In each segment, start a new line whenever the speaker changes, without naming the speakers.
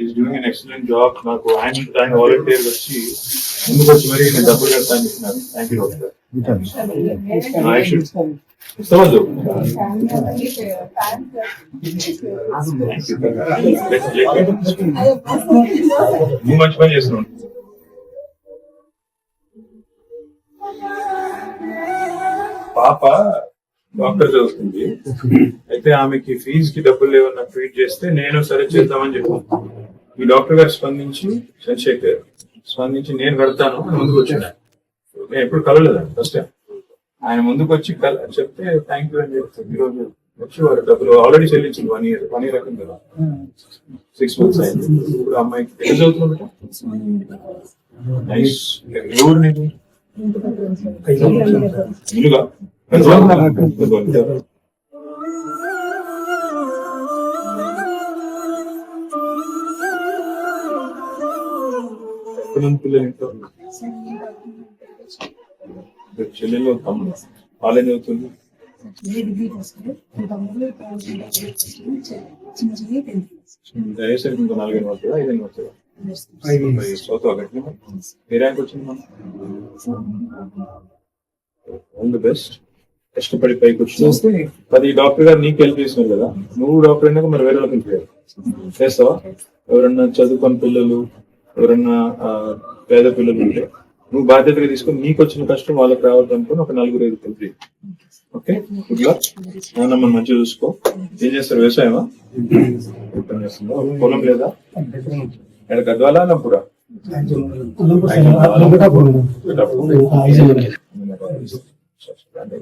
Is doing an excellent job. నాకు ఆయన volunteer వచ్చి ముందుకు వచ్చి మరి నేను డబ్బులు కడతాను ఇస్తున్నారు. Thank you doctor. ఇస్తామద్దు నువ్వు మంచి పని చేస్తున్నావు. పాప డాక్టర్ చదువుతుంది. అయితే ఆమెకి ఫీజుకి డబ్బులు లేవన్నా ట్వీట్ చేస్తే నేను సరే చేద్దామని చెప్పాను. ఈ డాక్టర్ గారు స్పందించి, చంద్రశేఖర్ స్పందించి నేను కడతాను అని ముందుకు వచ్చాను. నేను ఎప్పుడు కలవలేదండి, ఫస్ట్ టైం ఆయన ముందుకు వచ్చి చెప్తే థ్యాంక్ యూ అని చెప్తాను. ఈరోజు వచ్చి వారు డబ్బులు ఆల్రెడీ చెల్లించింది 1 year రకం కదా, 6 months అయింది. ఇప్పుడు అమ్మాయికి ఎక్కడ చదువుతున్నా నైస్. ఎవరు నేను ముందుగా పిల్లలు చెల్లెలు తమ్ముడు వాళ్ళని చదువుతుంది. దయచేసి ఇంకో 4 వస్తుందా 5 వస్తుందా? 5 చదువుతావు గట్టి. ఏ ర్యాంక్ వచ్చింది మనం? All the best. కష్టపడి పైకి వచ్చి అది డాక్టర్ గారు నీకు హెల్ప్ చేసినారు కదా, నువ్వు డాక్టర్ అయినాక మరి వేరే వాళ్ళకి హెల్ప్ చేస్తావా? ఎవరన్నా చదువుకొని పిల్లలు, ఎవరన్నా పేద పిల్లలు ఉంటే నువ్వు బాధ్యతగా తీసుకొని నీకు వచ్చిన కష్టం వాళ్ళకి రావాలనుకుని ఒక 4-5 కలిపి. Okay, good luck. నాన్నమ్మ మంచిగా చూసుకో. ఏం చేస్తారు? వ్యవసాయమా? చేస్తుందా? పొలం లేదా? ఎక్కడ గద్వాలా అన్నప్పుడా?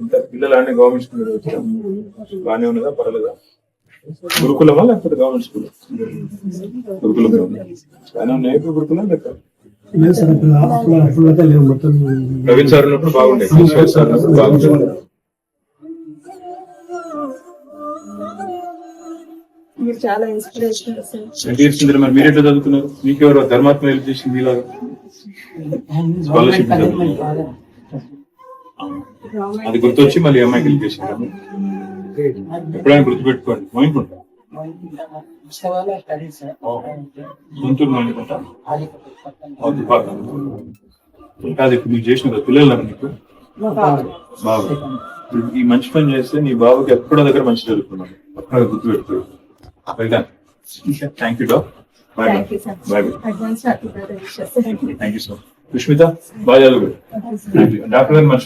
ఇంత పిల్లలు అన్నీ గవర్నమెంట్ స్కూల్ బాగానే ఉన్నదా? పర్వాలేదా? గురుకులమా లేకపోతే గవర్నమెంట్ స్కూల్? గురుకులం బాగానే ఉన్నాయి. ఇప్పుడు గురుకులం లెక్క ప్రవీణ్ సార్ ఉన్నప్పుడు బాగుండే, సార్ ఉన్నప్పుడు బాగుండే.
చాలా ఇన్స్పిరేషనల్.
మరి మీరు ఎట్లా చదువుతున్నారు? మీకు ఎవరు ధర్మాత్మ హెల్ప్ చేసింది? ఇలాగా స్కాలర్షిప్ అది గుర్తొచ్చి మళ్ళీ అమ్మాయికి హెల్ప్ చేసింది. ఎప్పుడైనా గుర్తుపెట్టుకోండి. మోయించుకుంటా సొంతూరు మోయించుకుంటా కాదు. ఇప్పుడు నీకు చేసిన పిల్లలు నీకు బాబు ఈ మంచి పని చేస్తే నీ బాబుకి ఎప్పుడో దగ్గర మంచి జరుగుతున్నాడు. అక్కడ గుర్తుపెట్టుకో. Thank you doc. Bye bye. Thank you so. Sushmita బాగా చదువు. డాక్టర్ గారు మంచి